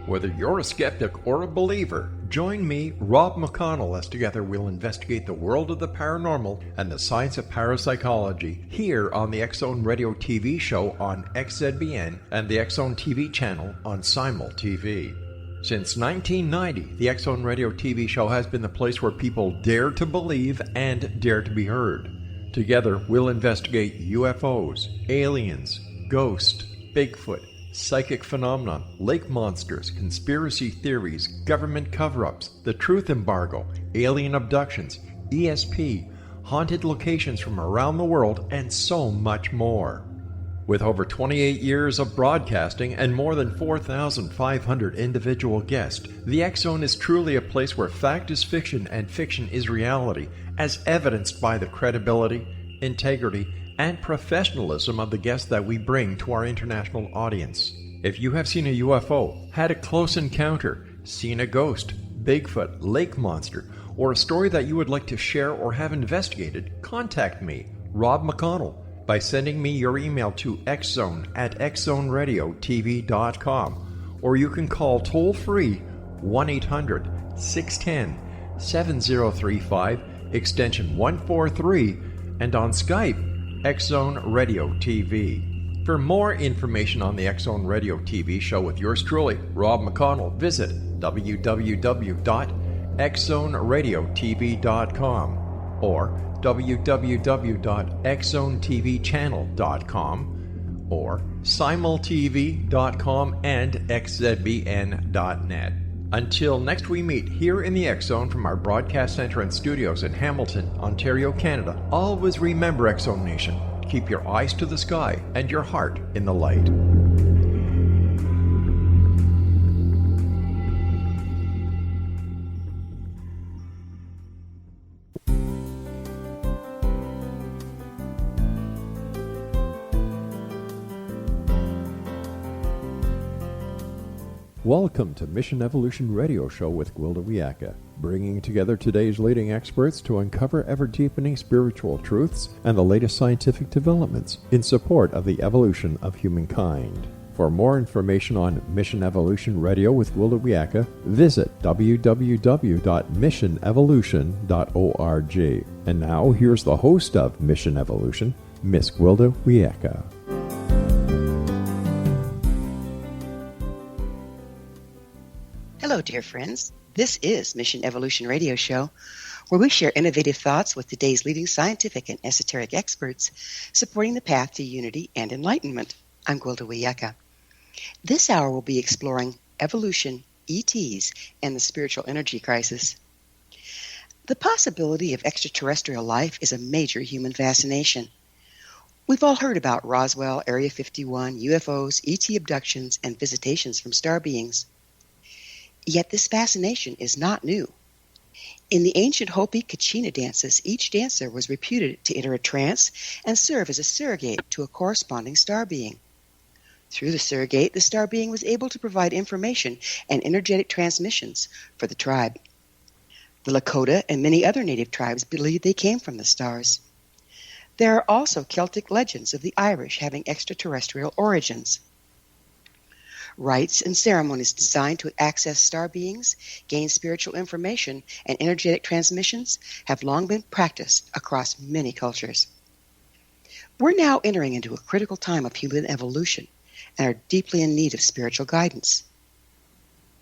Whether you're a skeptic or a believer, join me, Rob McConnell, as together we'll investigate the world of the paranormal and the science of parapsychology here on the X-Zone Radio TV show on XZBN and the X-Zone TV channel on Simul TV. Since 1990, the X-Zone Radio TV show has been the place where people dare to believe and dare to be heard. Together, we'll investigate UFOs, aliens, ghosts, Bigfoot, psychic phenomena, lake monsters, conspiracy theories, government cover-ups, the truth embargo, alien abductions, ESP, haunted locations from around the world, and so much more. With over 28 years of broadcasting and more than 4,500 individual guests, the X-Zone is truly a place where fact is fiction and fiction is reality, as evidenced by the credibility, integrity, and professionalism of the guests that we bring to our international audience. If you have seen a UFO, had a close encounter, seen a ghost, Bigfoot, lake monster, or a story that you would like to share or have investigated, contact me, Rob McConnell, by sending me your email to xzone@xzoneradiotv.com, or you can call toll-free 1-800-610-7035, extension 143, and on Skype, X-Zone Radio TV. For more information on the X-Zone Radio TV show with yours truly, Rob McConnell, visit www.xzoneradiotv.com or www.xzonetvchannel.com or simultv.com and xzbn.net. Until next we meet here in the X-Zone from our broadcast center and studios in Hamilton, Ontario, Canada, always remember, X-Zone Nation, keep your eyes to the sky and your heart in the light. Welcome to Mission Evolution Radio Show with Gwilda Wiyaka, bringing together today's leading experts to uncover ever-deepening spiritual truths and the latest scientific developments in support of the evolution of humankind. For more information on Mission Evolution Radio with Gwilda Wiyaka, visit www.missionevolution.org. And now, here's the host of Mission Evolution, Miss Gwilda Wiyaka. Hello, dear friends. This is Mission Evolution Radio Show, where we share innovative thoughts with today's leading scientific and esoteric experts supporting the path to unity and enlightenment. I'm Gwilda Wiyaka. This hour we'll be exploring evolution, ETs, and the spiritual energy crisis. The possibility of extraterrestrial life is a major human fascination. We've all heard about Roswell, Area 51, UFOs, ET abductions, and visitations from star beings. Yet this fascination is not new. In the ancient Hopi Kachina dances, each dancer was reputed to enter a trance and serve as a surrogate to a corresponding star being. Through the surrogate, the star being was able to provide information and energetic transmissions for the tribe. The Lakota and many other native tribes believed they came from the stars. There are also Celtic legends of the Irish having extraterrestrial origins. Rites and ceremonies designed to access star beings, gain spiritual information, and energetic transmissions have long been practiced across many cultures. We're now entering into a critical time of human evolution and are deeply in need of spiritual guidance.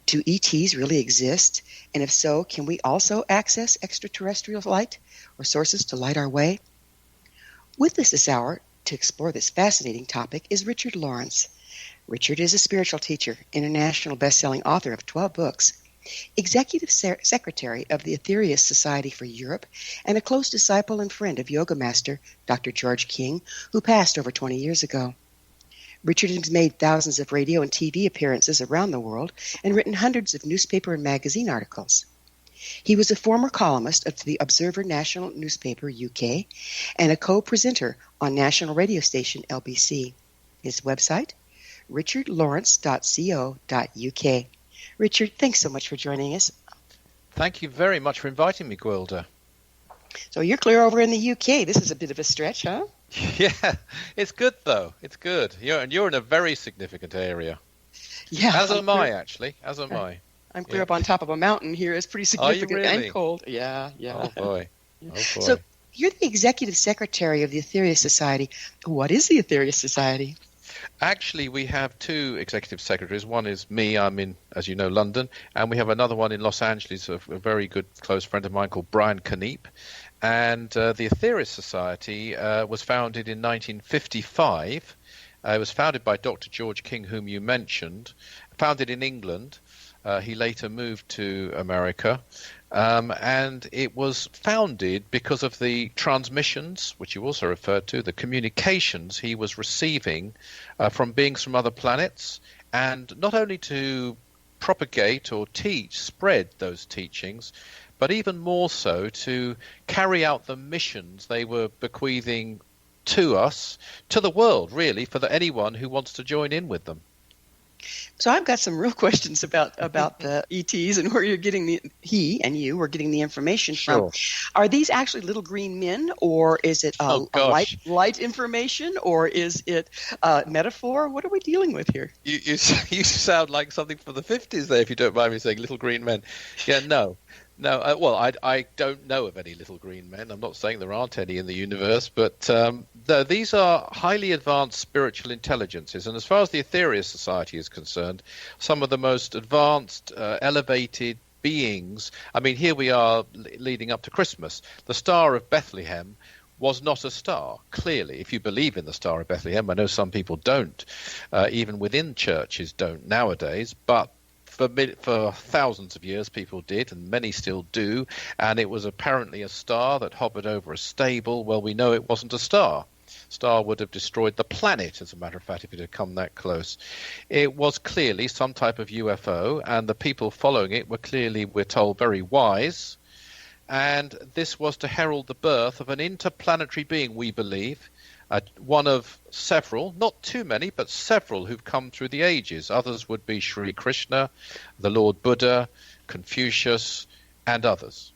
Do ETs really exist? And if so, can we also access extraterrestrial light or sources to light our way? With us this hour to explore this fascinating topic is Richard Lawrence. Richard is a spiritual teacher, international best-selling author of 12 books, executive secretary of the Aetherius Society for Europe, and a close disciple and friend of yoga master Dr. George King, who passed over 20 years ago. Richard has made thousands of radio and TV appearances around the world and written hundreds of newspaper and magazine articles. He was a former columnist of the Observer National Newspaper, UK, and a co-presenter on national radio station LBC. His website, richardlawrence.co.uk. Richard, thanks so much for joining us. Thank you very much for inviting me, Gwilda. So you're clear over in the UK. This is a bit of a stretch, huh? Yeah, it's good though. It's good. You're in a very significant area. Yeah. As am I, actually. As am I. I'm clear up on top of a mountain here. It's pretty significant really? and cold. Yeah. Oh, boy. Yeah. Oh, boy. So you're the executive secretary of the Aetherius Society. What is the Aetherius Society? Actually, we have two executive secretaries. One is me. I'm in, as you know, London. And we have another one in Los Angeles, a very good close friend of mine called Brian Kneep. And the Aetherius Society was founded in 1955. It was founded by Dr. George King, whom you mentioned, founded in England. He later moved to America. And it was founded because of the transmissions, which you also referred to, the communications he was receiving from beings from other planets, and not only to propagate or spread those teachings, but even more so to carry out the missions they were bequeathing to us, to the world, really, for anyone who wants to join in with them. So I've got some real questions about the ETs and where you're getting he and you were getting the information from. Are these actually little green men, or is it a light information, or is it metaphor? What are we dealing with here? You sound like something from the 50s there, if you don't mind me saying, little green men. Yeah, no. No, well, I don't know of any little green men. I'm not saying there aren't any in the universe, but these are highly advanced spiritual intelligences. And as far as the Aetherius Society is concerned, some of the most advanced, elevated beings. I mean, here we are leading up to Christmas. The Star of Bethlehem was not a star, clearly. If you believe in the Star of Bethlehem, I know some people don't, even within churches don't nowadays, but for thousands of years people did, and many still do, and it was apparently a star that hovered over a stable. Well, we know it wasn't a star. Star would have destroyed the planet, as a matter of fact, if it had come that close. It was clearly some type of UFO, and the people following it were clearly, we're told, very wise, and this was to herald the birth of an interplanetary being, we believe, one of several, not too many, but several who've come through the ages. Others would be Sri Krishna, the Lord Buddha, Confucius, and others.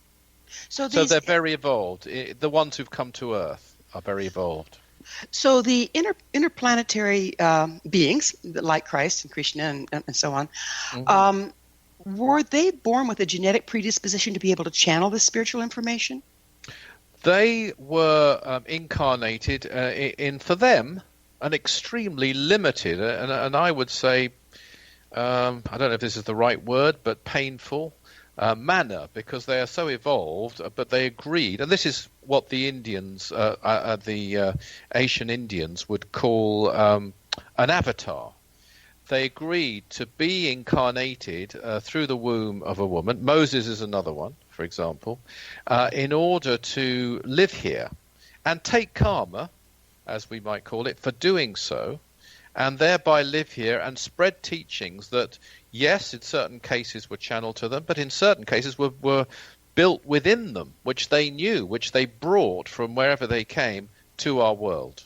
So they're very evolved. The ones who've come to Earth are very evolved. So the interplanetary beings, like Christ and Krishna and so on, were they born with a genetic predisposition to be able to channel this spiritual information? They were incarnated in, for them, an extremely limited, and I would say, I don't know if this is the right word, but painful manner, because they are so evolved, but they agreed, and this is what the Indians, the Asian Indians would call an avatar. They agreed to be incarnated through the womb of a woman. Moses is another one, for example, in order to live here and take karma, as we might call it, for doing so, and thereby live here and spread teachings that, yes, in certain cases were channeled to them, but in certain cases were built within them, which they knew, which they brought from wherever they came to our world.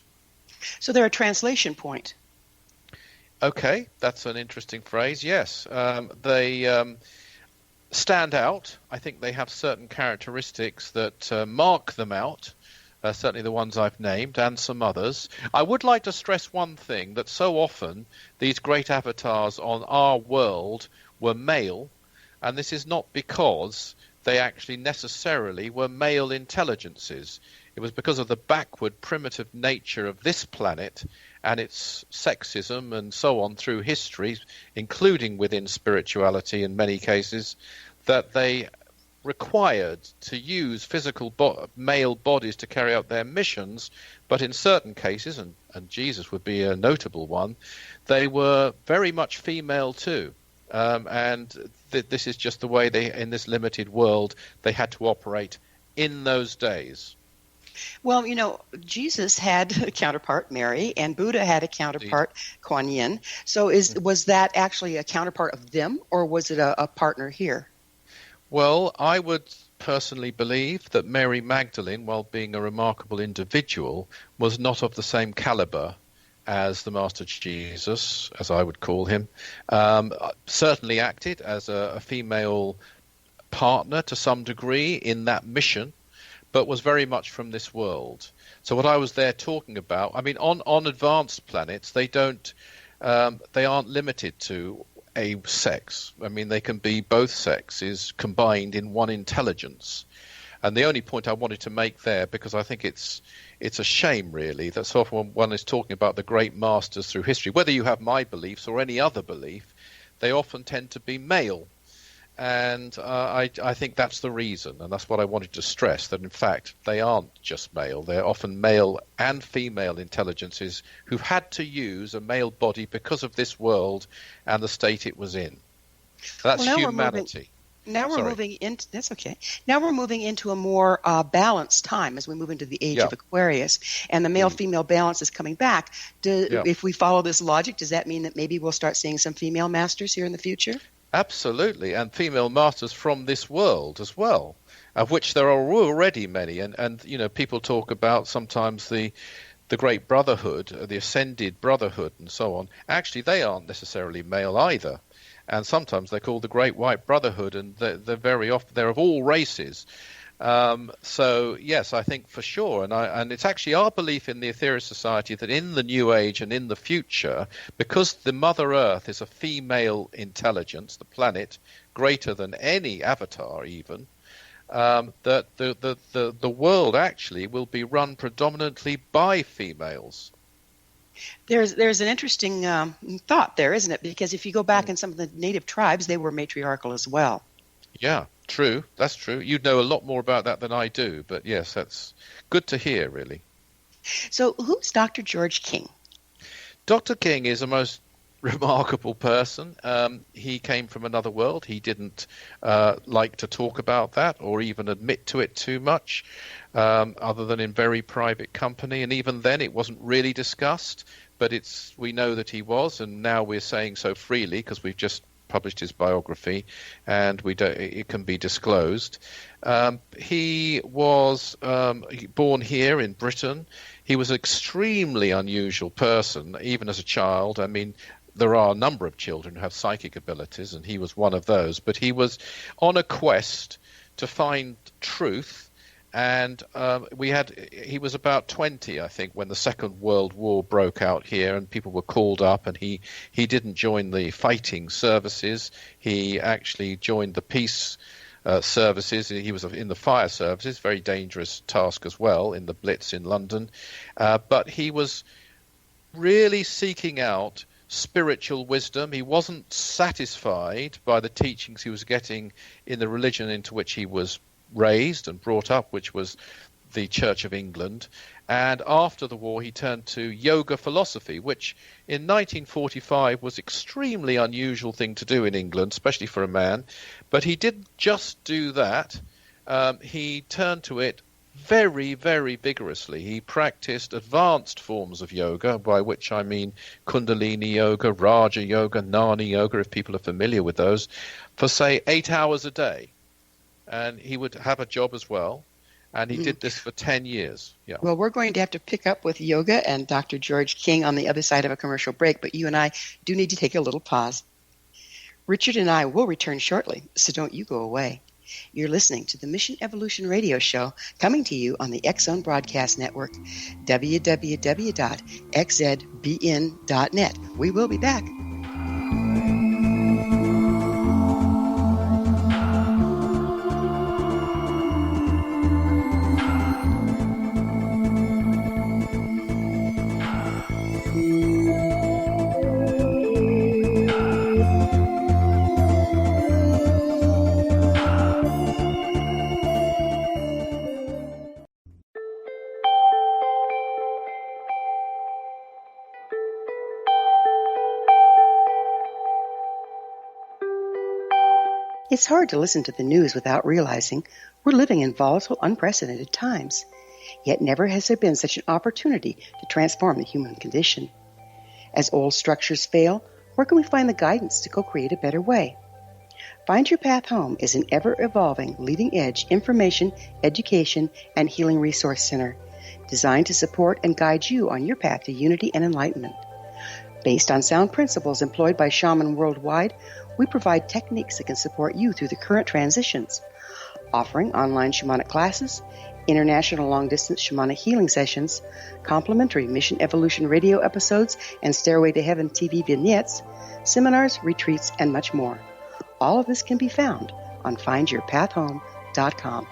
So they're a translation point. Okay, that's an interesting phrase, yes. They stand out. I think they have certain characteristics that mark them out, certainly the ones I've named, and some others. I would like to stress one thing, that so often these great avatars on our world were male, and this is not because they actually necessarily were male intelligences. It was because of the backward, primitive nature of this planet and its sexism and so on through history, including within spirituality in many cases, that they required to use physical male bodies to carry out their missions, but in certain cases, and Jesus would be a notable one, they were very much female too. And this is just the way in this limited world, they had to operate in those days. Well, Jesus had a counterpart, Mary, and Buddha had a counterpart, Kuan Yin. So was that actually a counterpart of them, or was it a partner here? Well, I would personally believe that Mary Magdalene, while being a remarkable individual, was not of the same caliber as the Master Jesus, as I would call him. Certainly acted as a female partner to some degree in that mission, but was very much from this world. So what I was there talking about, I mean, on advanced planets, they aren't limited to a sex. I mean, they can be both sexes combined in one intelligence. And the only point I wanted to make there, because I think it's a shame, really, that so often when one is talking about the great masters through history, whether you have my beliefs or any other belief, they often tend to be male. And I think that's the reason, and that's what I wanted to stress, that in fact they aren't just male. They're often male and female intelligences who've had to use a male body because of this world and the state it was in. That's humanity. Now we're moving into that's okay. Now we're moving into a more balanced time as we move into the age of Aquarius, and the male-female balance is coming back. If we follow this logic, does that mean that maybe we'll start seeing some female masters here in the future? Absolutely, and female masters from this world as well, of which there are already many. And you know, people talk about sometimes the Great Brotherhood, the Ascended Brotherhood, and so on. Actually, they aren't necessarily male either. And sometimes they're called the Great White Brotherhood, and they're very often they're of all races. So yes, I think for sure, and it's actually our belief in the Aetherius Society that in the New Age and in the future, because the Mother Earth is a female intelligence, the planet greater than any avatar even, that the world actually will be run predominantly by females. There's an interesting thought there, isn't it? Because if you go back in some of the native tribes, they were matriarchal as well. Yeah, true. That's true. You'd know a lot more about that than I do, but yes, that's good to hear, really. So who's Dr. George King? Dr. King is a most remarkable person. He came from another world. He didn't like to talk about that or even admit to it too much, other than in very private company. And even then, it wasn't really discussed. But we know that he was, and now we're saying so freely because we've just published his biography, and it can be disclosed. He was born here in Britain. He was an extremely unusual person, even as a child. I mean, there are a number of children who have psychic abilities, and he was one of those. But he was on a quest to find truth, and he was about 20, I think, when the Second World War broke out here, and people were called up, and he didn't join the fighting services. He actually joined the peace services. He was in the fire services, very dangerous task as well, in the Blitz in London. But he was really seeking out spiritual wisdom. He wasn't satisfied by the teachings he was getting in the religion into which he was raised and brought up, which was the Church of England. And after the war, he turned to yoga philosophy, which in 1945 was extremely unusual thing to do in England, especially for a man. But he didn't just do that. He turned to it very, very vigorously. He practiced advanced forms of yoga, by which I mean Kundalini yoga, Raja yoga, Jnana yoga, if people are familiar with those, for say 8 hours a day. And he would have a job as well. And he did this for 10 years. Yeah. Well, we're going to have to pick up with yoga and Dr. George King on the other side of a commercial break, but you and I do need to take a little pause. Richard and I will return shortly, so don't you go away. You're listening to the Mission Evolution Radio Show, coming to you on the X-Zone Broadcast Network, www.xzbn.net. We will be back. It's hard to listen to the news without realizing we're living in volatile, unprecedented times. Yet never has there been such an opportunity to transform the human condition. As old structures fail, where can we find the guidance to co-create a better way? Find Your Path Home is an ever-evolving, leading-edge information, education, and healing resource center designed to support and guide you on your path to unity and enlightenment. Based on sound principles employed by shaman worldwide, we provide techniques that can support you through the current transitions, offering online shamanic classes, international long-distance shamanic healing sessions, complimentary Mission Evolution radio episodes and Stairway to Heaven TV vignettes, seminars, retreats, and much more. All of this can be found on findyourpathhome.com.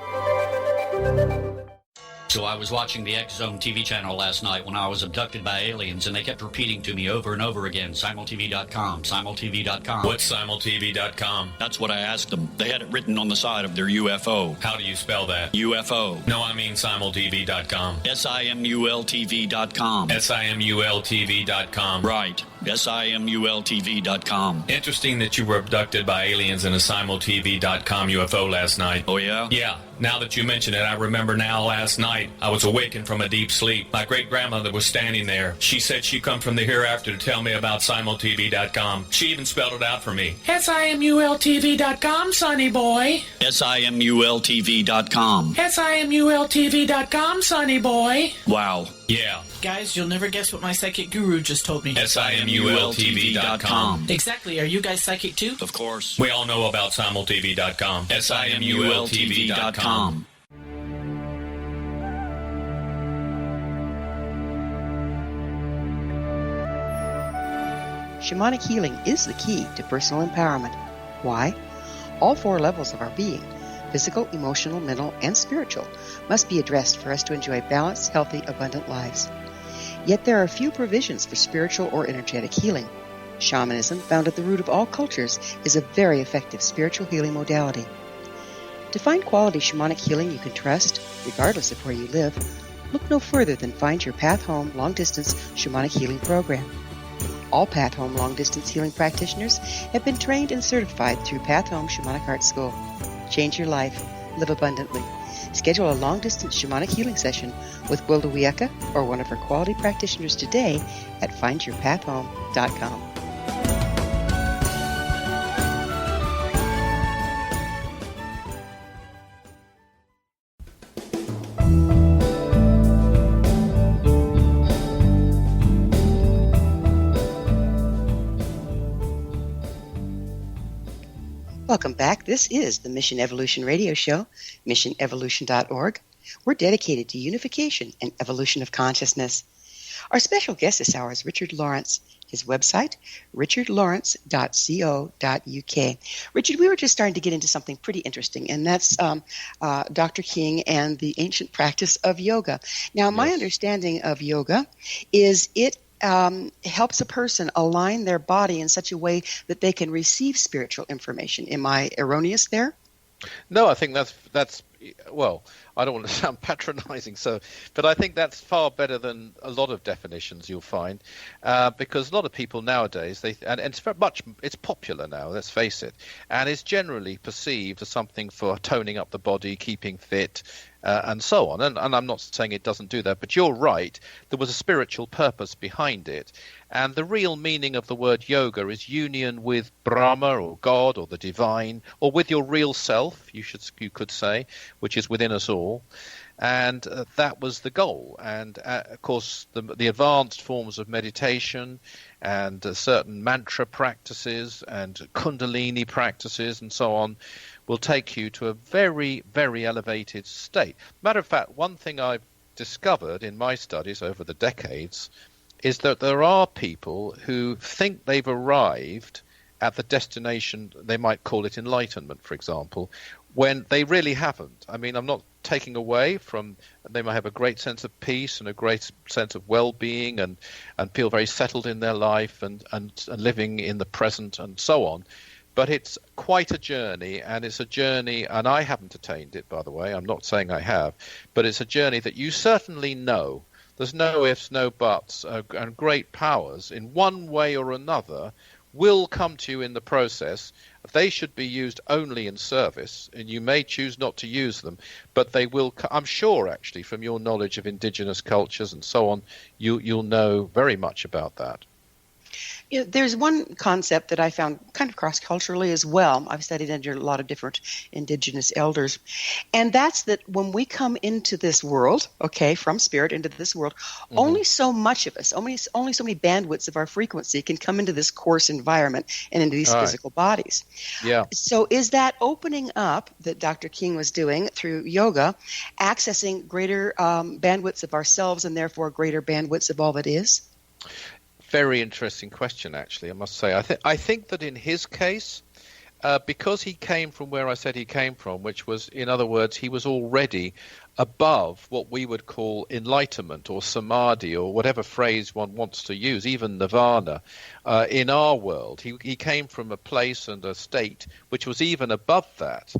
So I was watching the X Zone TV channel last night when I was abducted by aliens, and they kept repeating to me over and over again, simultv.com, simultv.com. What's simultv.com? That's what I asked them. They had it written on the side of their UFO. How do you spell that? UFO. No, I mean simultv.com. simultv.com. simultv.com. Right. simultv.com. Interesting that you were abducted by aliens in a simultv.com UFO last night. Oh, yeah? Yeah. Now that you mention it, I remember now last night I was awakened from a deep sleep. My great-grandmother was standing there. She said she'd come from the hereafter to tell me about simultv.com. She even spelled it out for me. simultv.com, sonny boy. simultv.com. simultv.com, sonny boy. Wow. Yeah. Guys, you'll never guess what my psychic guru just told me. simultv.com. Exactly. Are you guys psychic too? Of course. We all know about simultv.com. simultv.com. Shamanic healing is the key to personal empowerment. Why? All four levels of our being, physical, emotional, mental, and spiritual, must be addressed for us to enjoy balanced, healthy, abundant lives. Yet there are few provisions for spiritual or energetic healing. Shamanism, found at the root of all cultures, is a very effective spiritual healing modality. To find quality shamanic healing you can trust, regardless of where you live, look no further than Find Your Path Home Long-Distance Shamanic Healing Program. All Path Home Long-Distance Healing practitioners have been trained and certified through Path Home Shamanic Art School. Change your life. Live abundantly. Schedule a long-distance shamanic healing session with Gwilda Wiyaka or one of her quality practitioners today at findyourpathhome.com. Welcome back. This is the Mission Evolution Radio Show, missionevolution.org. We're dedicated to unification and evolution of consciousness. Our special guest this hour is Richard Lawrence. His website, richardlawrence.co.uk. Richard, we were just starting to get into something pretty interesting, and that's Dr. King and the ancient practice of yoga. Now, my understanding of yoga is it helps a person align their body in such a way that they can receive spiritual information. Am I erroneous there? No, I think that's well, I don't want to sound patronizing, but I think that's far better than a lot of definitions you'll find, because a lot of people nowadays, and it's popular now, let's face it, and it's generally perceived as something for toning up the body, keeping fit, and so on. And I'm not saying it doesn't do that, but you're right. There was a spiritual purpose behind it. And the real meaning of the word yoga is union with Brahma or God or the divine, or with your real self, you could say, which is within us all. And that was the goal. And of course, the advanced forms of meditation and certain mantra practices and kundalini practices and so on will take you to a very, very elevated state. Matter of fact, one thing I've discovered in my studies over the decades is that there are people who think they've arrived at the destination, they might call it enlightenment, for example, when they really haven't. I mean, I'm not taking away from, they might have a great sense of peace and a great sense of well-being and feel very settled in their life and living in the present and so on. But it's quite a journey, and it's a journey, and I haven't attained it, by the way. I'm not saying I have, but it's a journey that you certainly know. There's no ifs, no buts, and great powers in one way or another will come to you in the process. They should be used only in service, and you may choose not to use them, but they will. I'm sure, actually, from your knowledge of indigenous cultures and so on, you'll know very much about that. There's one concept that I found kind of cross-culturally as well. I've studied under a lot of different indigenous elders. And that's that when we come into this world, okay, from spirit into this world, only so much of us, only so many bandwidths of our frequency can come into this coarse environment and into these physical bodies. Yeah. So is that opening up that Dr. King was doing through yoga, accessing greater bandwidths of ourselves and therefore greater bandwidths of all that is? Very interesting question, actually, I must say. I think that in his case, because he came from where I said he came from, which was, in other words, he was already above what we would call enlightenment or samadhi or whatever phrase one wants to use, even nirvana, in our world. He came from a place and a state which was even above that.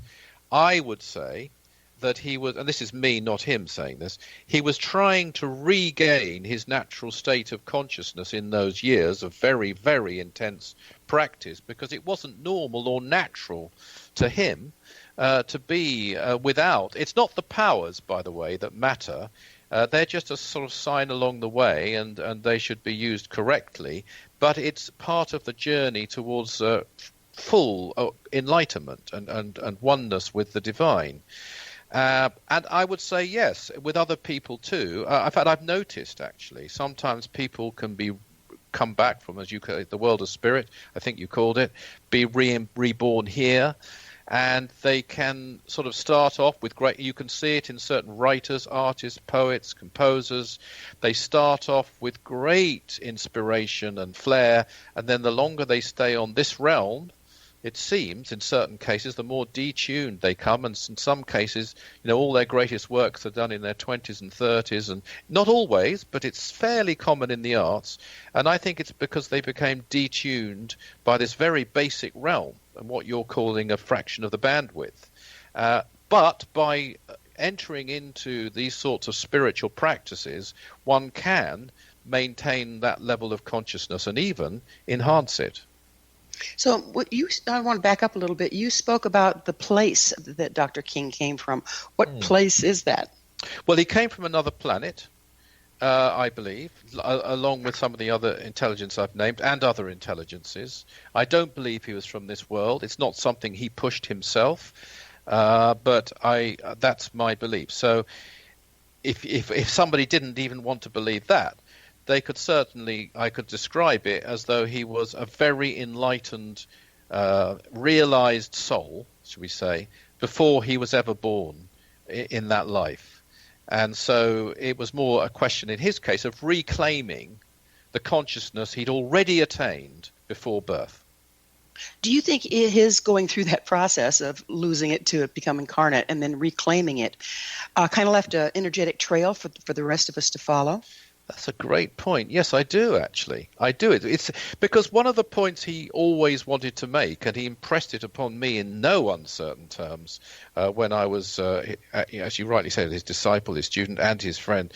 I would say that he was, and this is me, not him saying this, he was trying to regain his natural state of consciousness in those years of very, very intense practice, because it wasn't normal or natural to him to be without. It's not the powers, by the way, that matter. They're just a sort of sign along the way, and they should be used correctly, but it's part of the journey towards full enlightenment and oneness with the divine. And I would say yes, with other people too. In fact, I've noticed actually sometimes people can come back from, as you call it, the world of spirit, I think you called it, be reborn here, and they can sort of start off with great. You can see it in certain writers, artists, poets, composers. They start off with great inspiration and flair, and then the longer they stay on this realm, it seems, in certain cases, the more detuned they come, and in some cases, all their greatest works are done in their 20s and 30s, and not always, but it's fairly common in the arts, and I think it's because they became detuned by this very basic realm, and what you're calling a fraction of the bandwidth. But by entering into these sorts of spiritual practices, one can maintain that level of consciousness and even enhance it. So I want to back up a little bit. You spoke about the place that Dr. King came from. What place is that? Well, he came from another planet, I believe, along with some of the other intelligence I've named and other intelligences. I don't believe he was from this world. It's not something he pushed himself, but that's my belief. So if somebody didn't even want to believe that, I could describe it as though he was a very enlightened, realized soul, should we say, before he was ever born in that life. And so it was more a question in his case of reclaiming the consciousness he'd already attained before birth. Do you think his going through that process of losing it to become incarnate and then reclaiming it kind of left an energetic trail for the rest of us to follow? That's a great point. Yes, I do, actually. I do. It's because one of the points he always wanted to make, and he impressed it upon me in no uncertain terms when I was, as you rightly said, his disciple, his student, and his friend,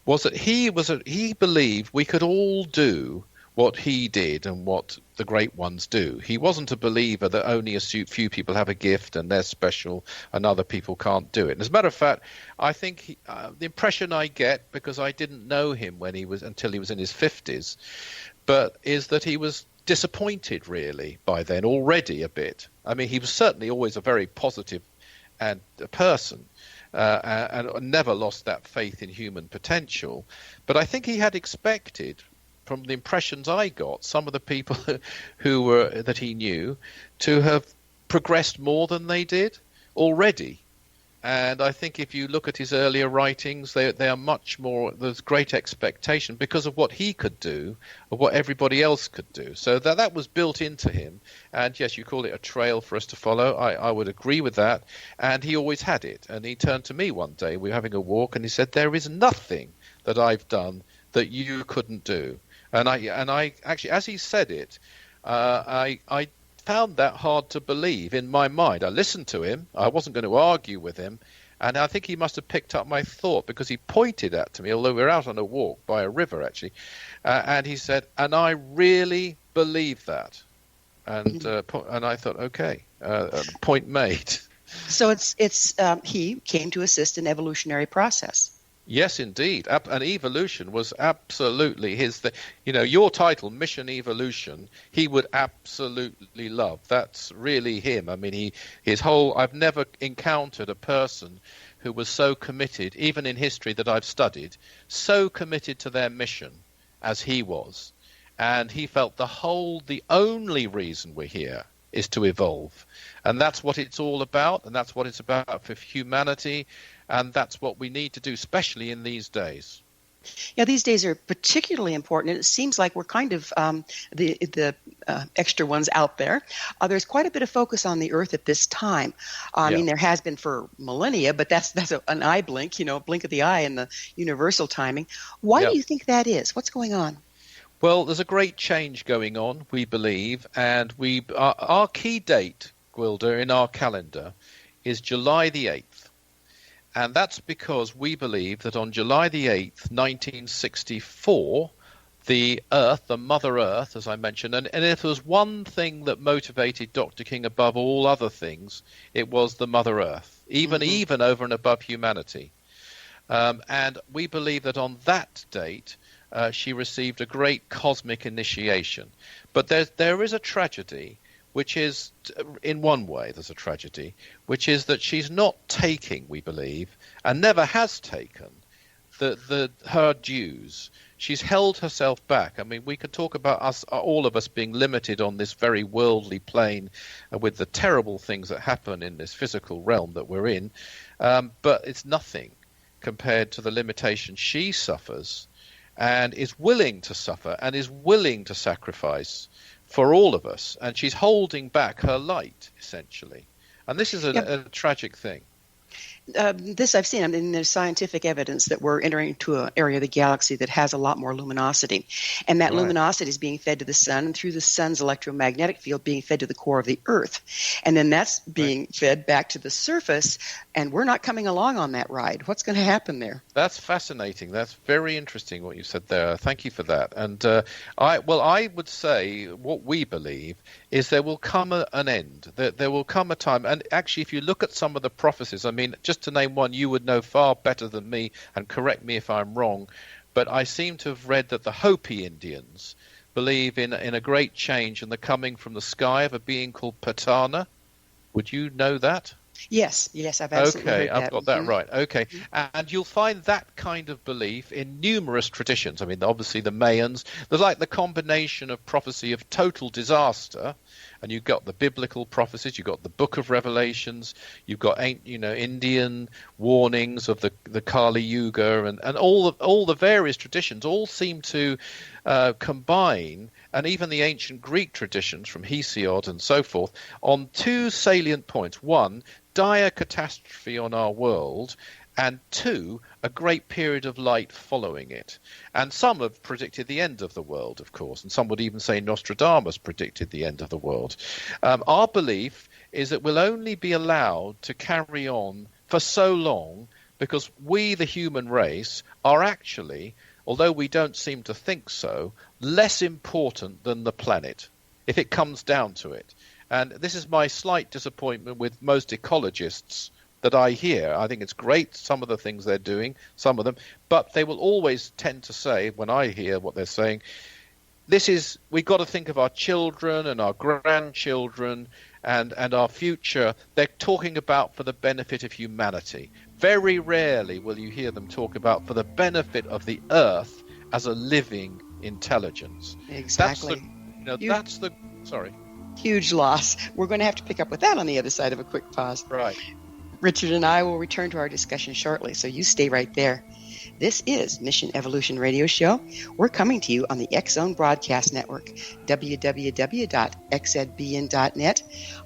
was that he believed we could all do what he did and what the great ones do. He wasn't a believer that only a few people have a gift and they're special and other people can't do it. And as a matter of fact, I think the impression I get, because I didn't know him until he was in his 50s, but is that he was disappointed really by then already a bit. I mean, he was certainly always a very positive person. And never lost that faith in human potential. But I think he had expected, from the impressions I got, some of the people that he knew to have progressed more than they did already. And I think if you look at his earlier writings, they are much more, there's great expectation because of what he could do, of what everybody else could do. So that was built into him. And yes, you call it a trail for us to follow. I would agree with that. And he always had it. And he turned to me one day, we were having a walk, and he said, "There is nothing that I've done that you couldn't do." And I actually, as he said it, I found that hard to believe in my mind. I listened to him. I wasn't going to argue with him. And I think he must have picked up my thought because he pointed out to me, although we were out on a walk by a river, actually. And he said, "And I really believe that." And I thought, okay, point made. So he came to assist an evolutionary process. Yes, indeed. And evolution was absolutely his thing. Your title, Mission Evolution, he would absolutely love. That's really him. I mean, I've never encountered a person who was so committed, even in history that I've studied, so committed to their mission as he was. And he felt the only reason we're here is to evolve. And that's what it's all about. And that's what it's about for humanity. And that's what we need to do, especially in these days. Yeah, these days are particularly important, and it seems like we're kind of the extra ones out there. There's quite a bit of focus on the Earth at this time. I mean, there has been for millennia, but that's an eye blink, blink of the eye in the universal timing. Why do you think that is? What's going on? Well, there's a great change going on, we believe, and our key date, Gwilda, in our calendar is July the 8th. And that's because we believe that on July the 8th, 1964, the Earth, the Mother Earth, as I mentioned, and if there was one thing that motivated Dr. King above all other things, it was the Mother Earth, even over and above humanity. And we believe that on that date, she received a great cosmic initiation. But there is a tragedy, which is, in one way, there's a tragedy, which is that she's not taking, we believe, and never has taken, her dues. She's held herself back. I mean, we could talk about all of us being limited on this very worldly plane with the terrible things that happen in this physical realm that we're in, but it's nothing compared to the limitation she suffers and is willing to suffer and is willing to sacrifice for all of us, and she's holding back her light, essentially. And this is a tragic thing. This I've seen. I mean, there's scientific evidence that we're entering into an area of the galaxy that has a lot more luminosity. And that luminosity is being fed to the sun, and through the sun's electromagnetic field being fed to the core of the Earth. And then that's being fed back to the surface, and we're not coming along on that ride. What's going to happen there? That's fascinating. That's very interesting what you said there. Thank you for that. And I would say what we believe is there will come an end. There will come a time. And actually, if you look at some of the prophecies, I mean, just to name one, you would know far better than me, and correct me if I'm wrong, but I seem to have read that the Hopi Indians believe in a great change and the coming from the sky of a being called Patana. Would you know that? Yes, I've absolutely heard that. Okay, I've got that right. Okay, and you'll find that kind of belief in numerous traditions. I mean, obviously the Mayans, there's like the combination of prophecy of total disaster, and you've got the biblical prophecies, you've got the Book of Revelations, you've got Indian warnings of the Kali Yuga, and all the various traditions all seem to combine, and even the ancient Greek traditions from Hesiod and so forth, on two salient points. One, dire catastrophe on our world, and two, a great period of light following it. And some have predicted the end of the world, of course, and some would even say Nostradamus predicted the end of the world. Our belief is that we'll only be allowed to carry on for so long because we, the human race, are actually, although we don't seem to think so, less important than the planet, if it comes down to it. And this is my slight disappointment with most ecologists that I hear. I think it's great, some of the things they're doing, some of them, but they will always tend to say, when I hear what they're saying, we've got to think of our children and our grandchildren and our future. They're talking about for the benefit of humanity. Very rarely will you hear them talk about for the benefit of the Earth as a living intelligence. Exactly. Sorry. Huge loss. We're going to have to pick up with that on the other side of a quick pause. Right. Richard and I will return to our discussion shortly, so you stay right there. This is Mission Evolution Radio Show. We're coming to you on the X-Zone Broadcast Network, www.xzbn.net.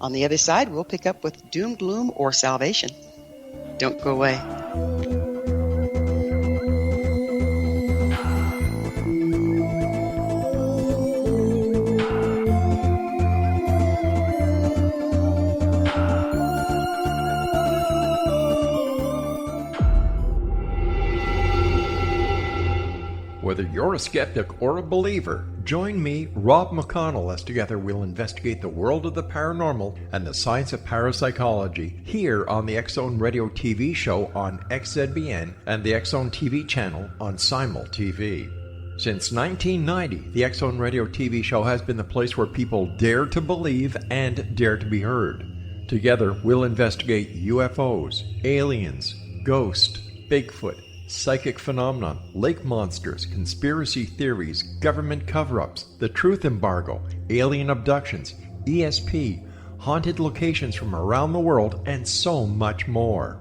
On the other side, we'll pick up with Doom, Gloom, or Salvation. Don't go away. Whether you're a skeptic or a believer, join me, Rob McConnell, as together we'll investigate the world of the paranormal and the science of parapsychology here on the X-Zone Radio TV show on XZBN and the X-Zone TV channel on Simul TV. Since 1990, the X-Zone Radio TV show has been the place where people dare to believe and dare to be heard. Together, we'll investigate UFOs, aliens, ghosts, Bigfoot, psychic phenomenon, lake monsters, conspiracy theories, government cover-ups, the truth embargo, alien abductions, ESP, haunted locations from around the world, and so much more.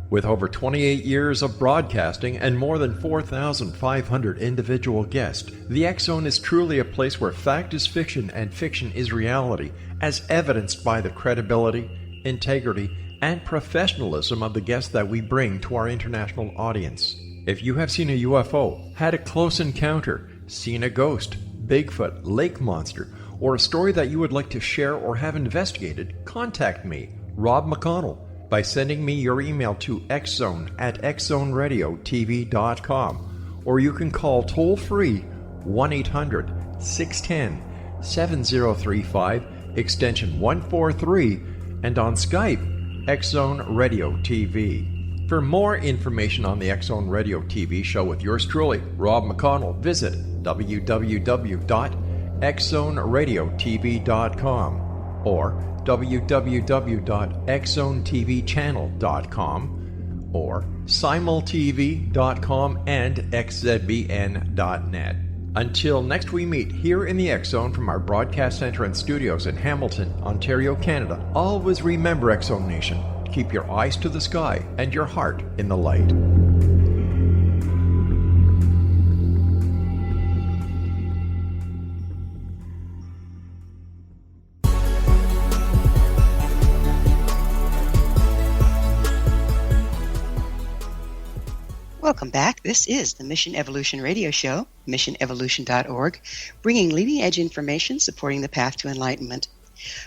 With over 28 years of broadcasting and more than 4,500 individual guests, the X-Zone is truly a place where fact is fiction and fiction is reality, as evidenced by the credibility, integrity, and professionalism of the guests that we bring to our international audience. If you have seen a UFO, had a close encounter, seen a ghost, Bigfoot, lake monster, or a story that you would like to share or have investigated, contact me, Rob McConnell, by sending me your email to xzone@xzoneradiotv.com, or you can call toll-free 1-800-610-7035, extension 143, and on Skype, X-Zone Radio TV. For more information on the X-Zone Radio TV show with yours truly, Rob McConnell, visit www.xzoneradiotv.com or www.xzonetvchannel.com or simultv.com and xzbn.net. Until next we meet here in the X-Zone from our broadcast center and studios in Hamilton, Ontario, Canada, always remember, X-Zone Nation, keep your eyes to the sky and your heart in the light. Welcome back. This is the Mission Evolution Radio Show, missionevolution.org, bringing leading-edge information supporting the path to enlightenment.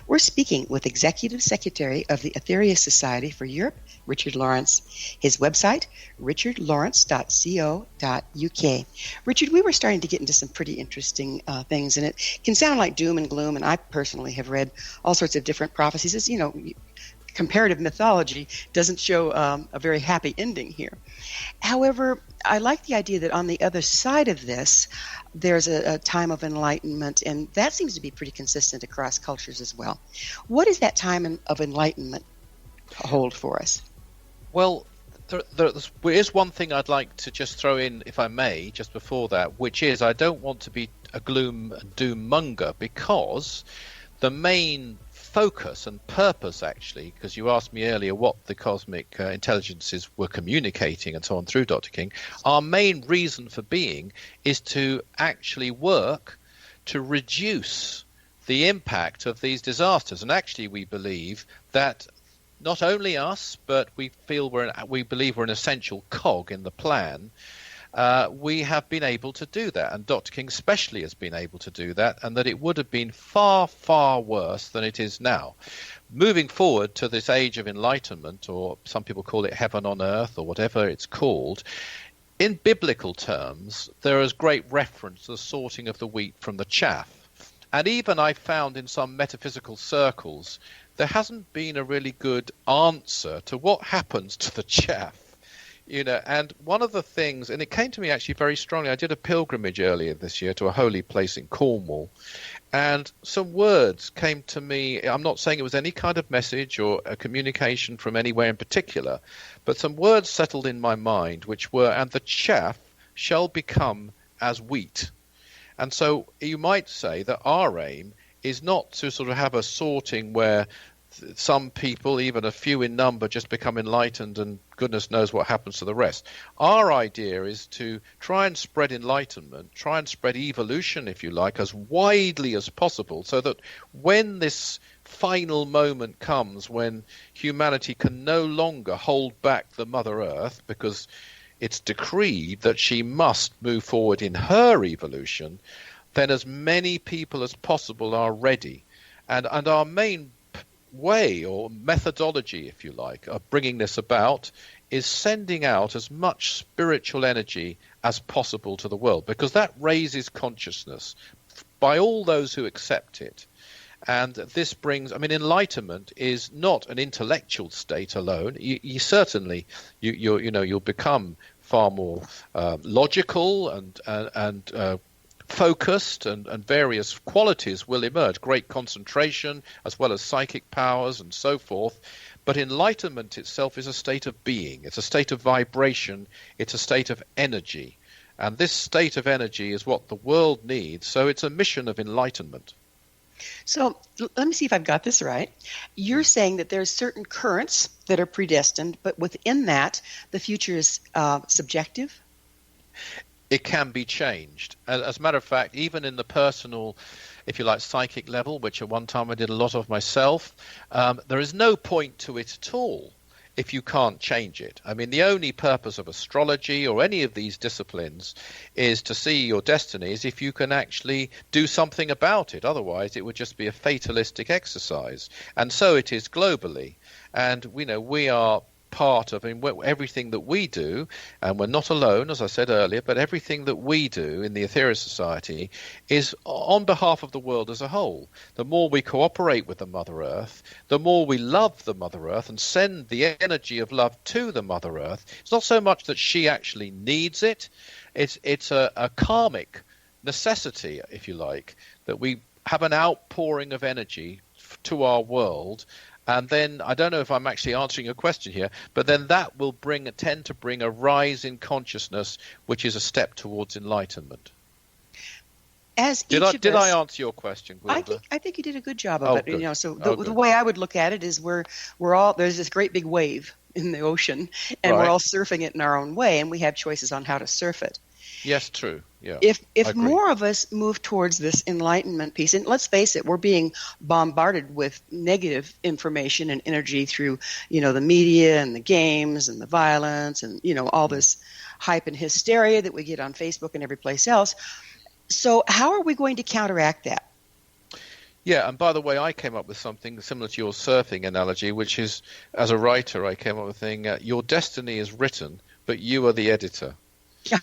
We're speaking with Executive Secretary of the Aetherius Society for Europe, Richard Lawrence. His website, richardlawrence.co.uk. Richard, we were starting to get into some pretty interesting things, and it can sound like doom and gloom, and I personally have read all sorts of different prophecies. As you know, comparative mythology doesn't show a very happy ending here. However, I like the idea that on the other side of this, there's a time of enlightenment, and that seems to be pretty consistent across cultures as well. What does that time of enlightenment hold for us? Well, there is one thing I'd like to just throw in, if I may, just before that, which is I don't want to be a gloom and doom monger, because the main focus and purpose, actually, because you asked me earlier what the cosmic intelligences were communicating and so on through Dr. King, our main reason for being is to actually work to reduce the impact of these disasters. And actually we believe that not only us, but we believe we're an essential cog in the plan. We have been able to do that, and Dr. King especially has been able to do that, and that it would have been far, far worse than it is now. Moving forward to this age of enlightenment, or some people call it heaven on earth, or whatever it's called, in biblical terms, there is great reference to the sorting of the wheat from the chaff. And even I found in some metaphysical circles, there hasn't been a really good answer to what happens to the chaff. You know, and one of the things, and it came to me actually very strongly, I did a pilgrimage earlier this year to a holy place in Cornwall, and some words came to me. I'm not saying it was any kind of message or a communication from anywhere in particular, but some words settled in my mind, which were, and the chaff shall become as wheat. And so you might say that our aim is not to sort of have a sorting where some people, even a few in number, just become enlightened and goodness knows what happens to the rest. Our idea is to try and spread enlightenment, try and spread evolution, if you like, as widely as possible, so that when this final moment comes, when humanity can no longer hold back the Mother Earth because it's decreed that she must move forward in her evolution, then as many people as possible are ready. And our main way or methodology, if you like, of bringing this about is sending out as much spiritual energy as possible to the world, because that raises consciousness by all those who accept it. And this brings, I mean, enlightenment is not an intellectual state alone. You certainly, you'll become far more logical and focused, and various qualities will emerge, great concentration as well as psychic powers and so forth. But enlightenment itself is a state of being. It's a state of vibration. It's a state of energy. And this state of energy is what the world needs. So it's a mission of enlightenment. So let me see if I've got this right. You're saying that there's certain currents that are predestined, but within that, the future is subjective? It can be changed. As a matter of fact, even in the personal, if you like, psychic level, which at one time I did a lot of myself, there is no point to it at all if you can't change it. I mean, the only purpose of astrology or any of these disciplines is to see your destinies if you can actually do something about it. Otherwise, it would just be a fatalistic exercise. And so it is globally. And we are part of everything that we do, and we're not alone, as I said earlier, but everything that we do in the Aetherius Society is on behalf of the world as a whole. The more we cooperate with the Mother Earth, the more we love the Mother Earth and send the energy of love to the Mother Earth. It's not so much that she actually needs it, it's a karmic necessity, if you like, that we have an outpouring of energy to our world. And then, I don't know if I'm actually answering your question here, but then that will tend to bring a rise in consciousness, which is a step towards enlightenment. Did I answer your question, Gwilda? I think you did a good job of it. Good. So the way I would look at it is we're all, there's this great big wave in the ocean, and we're all surfing it in our own way, and we have choices on how to surf it. Yes, true. Yeah. If more of us move towards this enlightenment piece, and let's face it, we're being bombarded with negative information and energy through, the media and the games and the violence and, all this hype and hysteria that we get on Facebook and every place else. So how are we going to counteract that? Yeah, and by the way, I came up with something similar to your surfing analogy, which is, as a writer, I came up with a thing, your destiny is written, but you are the editor.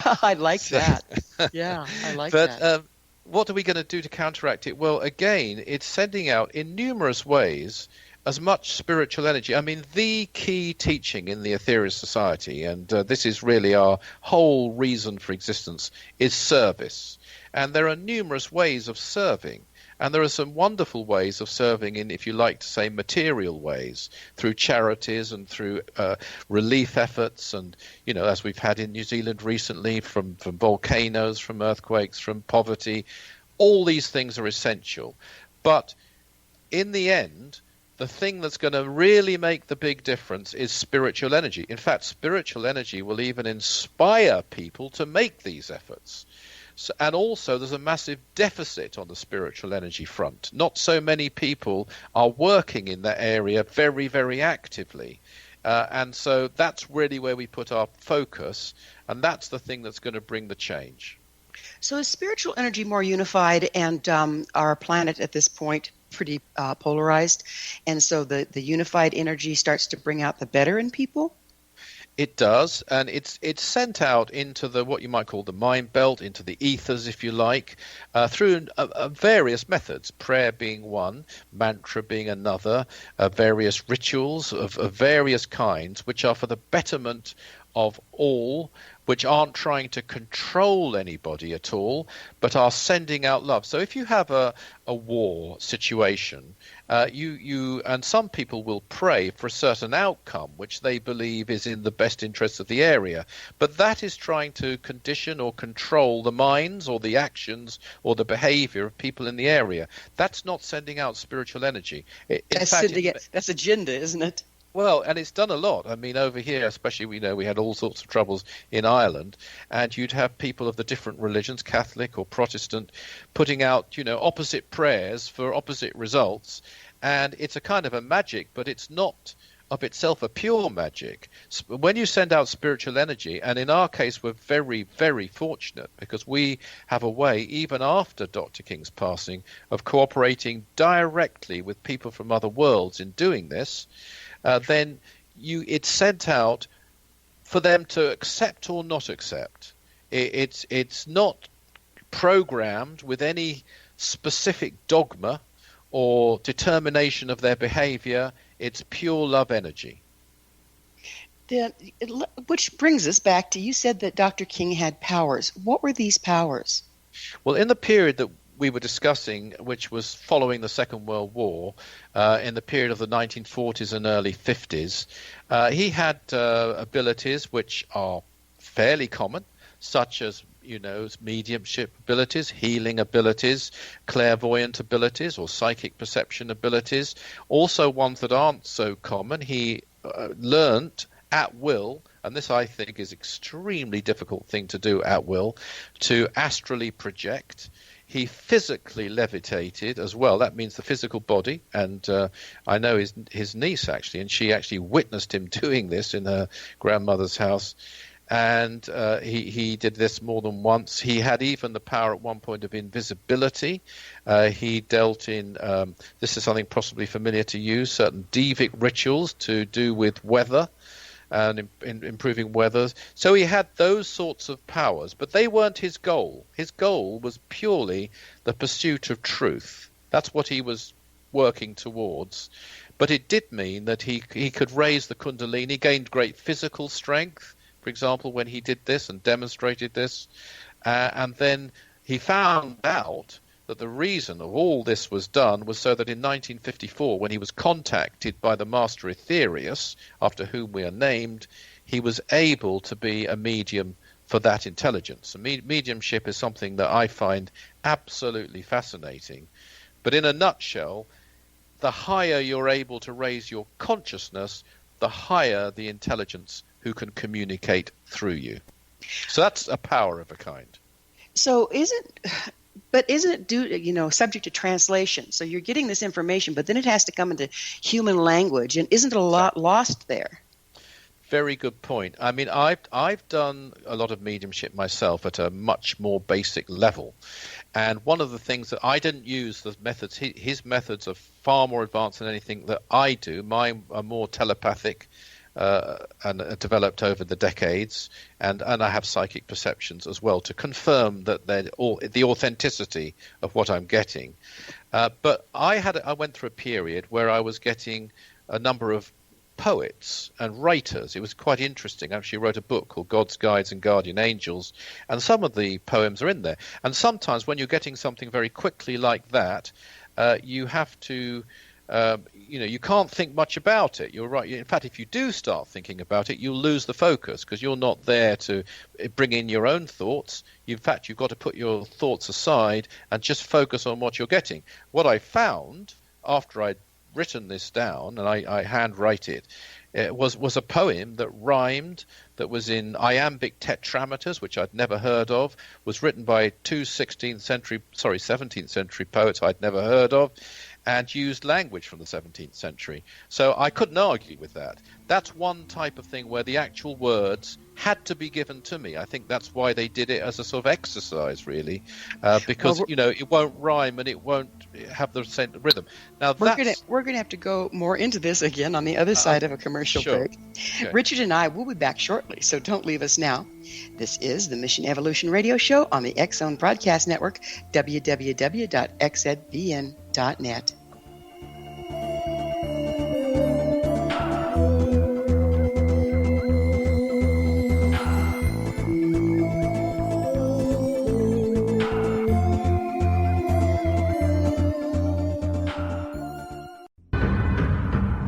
I like that. Yeah, I like that. But what are we going to do to counteract it? Well, again, it's sending out in numerous ways as much spiritual energy. I mean, the key teaching in the Aetherius Society, and this is really our whole reason for existence, is service. And there are numerous ways of serving. And there are some wonderful ways of serving in, if you like to say, material ways, through charities and through relief efforts. And, as we've had in New Zealand recently, from volcanoes, from earthquakes, from poverty, all these things are essential. But in the end, the thing that's going to really make the big difference is spiritual energy. In fact, spiritual energy will even inspire people to make these efforts. And also there's a massive deficit on the spiritual energy front. Not so many people are working in that area very, very actively. And so that's really where we put our focus, and that's the thing that's going to bring the change. So is spiritual energy more unified, and our planet at this point pretty polarized? And so the unified energy starts to bring out the better in people? It does, and it's sent out into what you might call the mind belt, into the ethers, if you like, through various methods, prayer being one, mantra being another, various rituals of various kinds, which are for the betterment of all, which aren't trying to control anybody at all, but are sending out love. So if you have a war situation, you and some people will pray for a certain outcome which they believe is in the best interests of the area, but that is trying to condition or control the minds or the actions or the behavior of people in the area. That's not sending out spiritual energy. That's agenda, isn't it? Well, and it's done a lot. I mean, over here, especially, we had all sorts of troubles in Ireland, and you'd have people of the different religions, Catholic or Protestant, putting out, opposite prayers for opposite results. And it's a kind of a magic, but it's not of itself a pure magic. When you send out spiritual energy, and in our case, we're very, very fortunate because we have a way, even after Dr. King's passing, of cooperating directly with people from other worlds in doing this. Then it's sent out for them to accept or not accept. It's not programmed with any specific dogma or determination of their behavior. It's pure love energy. Which brings us back to, you said that Dr. King had powers. What were these powers? Well, in the period that we were discussing, which was following the Second World War, in the period of the 1940s and early 50s, he had abilities which are fairly common, such as mediumship abilities, healing abilities, clairvoyant abilities, or psychic perception abilities. Also ones that aren't so common. He learnt at will, and this I think is extremely difficult thing to do at will, to astrally project. He physically levitated as well. That means the physical body. And I know his niece, actually, and she actually witnessed him doing this in her grandmother's house. And he did this more than once. He had even the power at one point of invisibility. He dealt in, this is something possibly familiar to you, certain devic rituals to do with weather and improving weather. So he had those sorts of powers, but they weren't his goal. His goal was purely the pursuit of truth. That's what he was working towards. But it did mean that he could raise the Kundalini, gained great physical strength, for example, when he did this and demonstrated this. And then he found out that the reason of all this was done was so that in 1954, when he was contacted by the master Aetherius, after whom we are named, he was able to be a medium for that intelligence. Mediumship is something that I find absolutely fascinating. But in a nutshell, the higher you're able to raise your consciousness, the higher the intelligence who can communicate through you. So that's a power of a kind. So isn't it subject to translation? So you're getting this information, but then it has to come into human language, and isn't a lot lost there? Very good point. I mean, I've done a lot of mediumship myself at a much more basic level. And one of the things that I didn't use the methods, his methods are far more advanced than anything that I do. Mine are more telepathic and developed over the decades, and I have psychic perceptions as well to confirm that the authenticity of what I'm getting. But I went through a period where I was getting a number of poets and writers. It was quite interesting. I actually wrote a book called God's Guides and Guardian Angels, and some of the poems are in there. And sometimes when you're getting something very quickly like that, you have to you can't think much about it. You're right. In fact, if you do start thinking about it, you'll lose the focus because you're not there to bring in your own thoughts. In fact, you've got to put your thoughts aside and just focus on what you're getting. What I found after I'd written this down, and I handwrite it, was a poem that rhymed, that was in iambic tetrameters, which I'd never heard of, was written by two 17th century poets I'd never heard of, and used language from the 17th century. So I couldn't argue with that. That's one type of thing where the actual words had to be given to me. I think that's why they did it as a sort of exercise, really, because it won't rhyme and it won't have the same rhythm. Now we're gonna have to go more into this again on the other side of a commercial break. Okay. Richard and I will be back shortly, so don't leave us now. This is the Mission Evolution Radio Show on the X-Zone Broadcast Network, www.xzbn.net.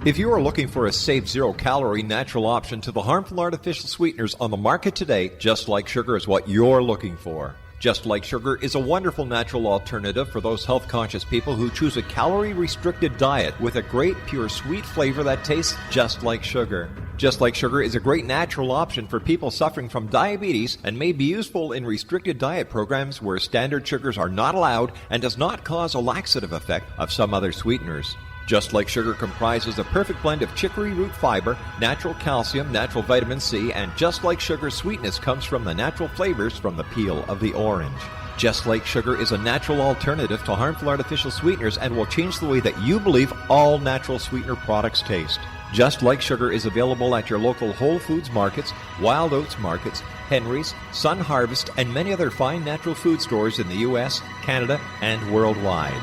If you are looking for a safe, zero-calorie, natural option to the harmful artificial sweeteners on the market today, Just Like Sugar is what you're looking for. Just Like Sugar is a wonderful natural alternative for those health-conscious people who choose a calorie-restricted diet with a great, pure, sweet flavor that tastes just like sugar. Just Like Sugar is a great natural option for people suffering from diabetes and may be useful in restricted diet programs where standard sugars are not allowed and does not cause a laxative effect of some other sweeteners. Just Like Sugar comprises a perfect blend of chicory root fiber, natural calcium, natural vitamin C, and Just Like Sugar's sweetness comes from the natural flavors from the peel of the orange. Just Like Sugar is a natural alternative to harmful artificial sweeteners and will change the way that you believe all natural sweetener products taste. Just Like Sugar is available at your local Whole Foods markets, Wild Oats markets, Henry's, Sun Harvest, and many other fine natural food stores in the U.S., Canada, and worldwide.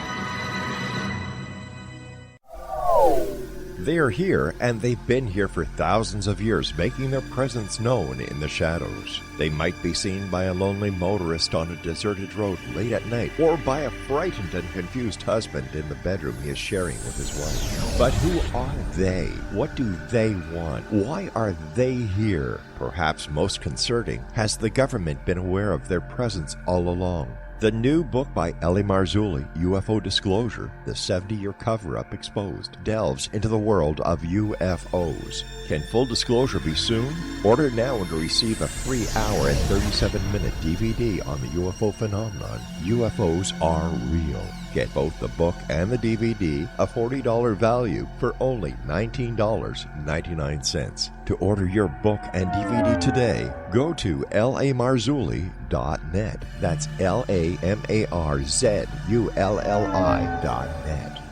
They are here, and they've been here for thousands of years, making their presence known in the shadows. They might be seen by a lonely motorist on a deserted road late at night, or by a frightened and confused husband in the bedroom he is sharing with his wife. But who are they? What do they want? Why are they here? Perhaps most concerning, has the government been aware of their presence all along? The new book by rel-mar, UFO Disclosure, the 70-year cover-up exposed, delves into the world of UFOs. Can full disclosure be soon? Order now and receive a free hour and 37-minute DVD on the UFO phenomenon. UFOs are real. Get both the book and the DVD, a $40 value, for only $19.99. To order your book and DVD today, go to lamarzulli.net. That's LAMARZULLI.net.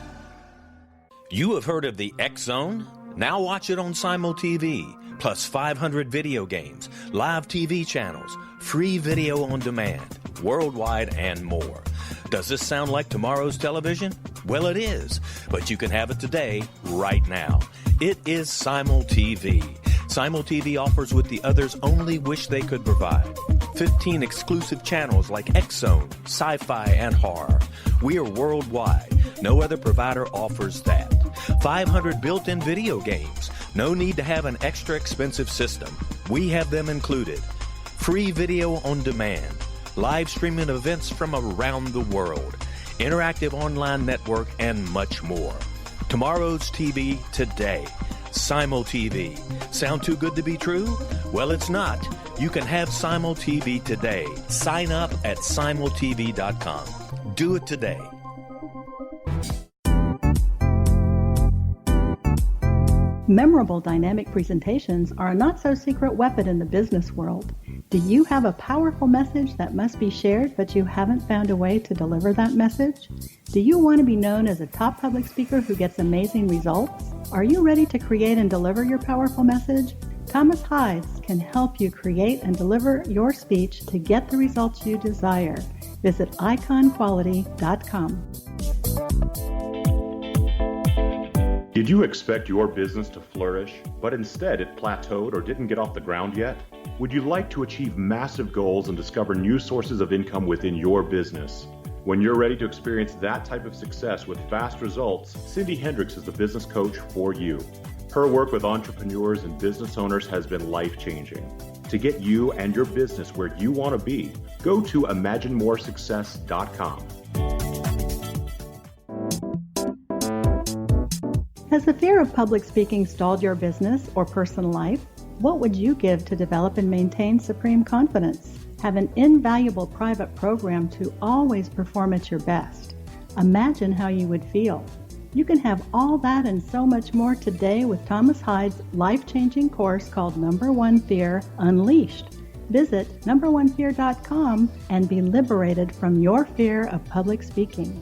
You have heard of the X Zone? Now watch it on Simul TV, plus 500 video games, live TV channels, free video on demand, worldwide, and more. Does this sound like tomorrow's television? Well, it is, but you can have it today, right now. It is Simul TV. Simul TV offers what the others only wish they could provide. 15 exclusive channels like X Zone, sci-fi, and horror. We are worldwide. No other provider offers that. 500 built-in video games. No need to have an extra expensive system. We have them included. Free video on demand. Live streaming events from around the world. Interactive online network, and much more. Tomorrow's TV today. Simul TV. Sound too good to be true? Well, it's not. You can have Simul TV today. Sign up at simultv.com. Do it today. Memorable dynamic presentations are a not-so-secret weapon in the business world. Do you have a powerful message that must be shared, but you haven't found a way to deliver that message? Do you want to be known as a top public speaker who gets amazing results? Are you ready to create and deliver your powerful message? Thomas Hides can help you create and deliver your speech to get the results you desire. Visit iconquality.com. Did you expect your business to flourish, but instead it plateaued or didn't get off the ground yet? Would you like to achieve massive goals and discover new sources of income within your business? When you're ready to experience that type of success with fast results, Cindy Hendricks is the business coach for you. Her work with entrepreneurs and business owners has been life-changing. To get you and your business where you want to be, go to imaginemoresuccess.com. Has the fear of public speaking stalled your business or personal life? What would you give to develop and maintain supreme confidence? Have an invaluable private program to always perform at your best. Imagine how you would feel. You can have all that and so much more today with Thomas Hides' life-changing course called Number One Fear Unleashed. Visit numberonefear.com and be liberated from your fear of public speaking.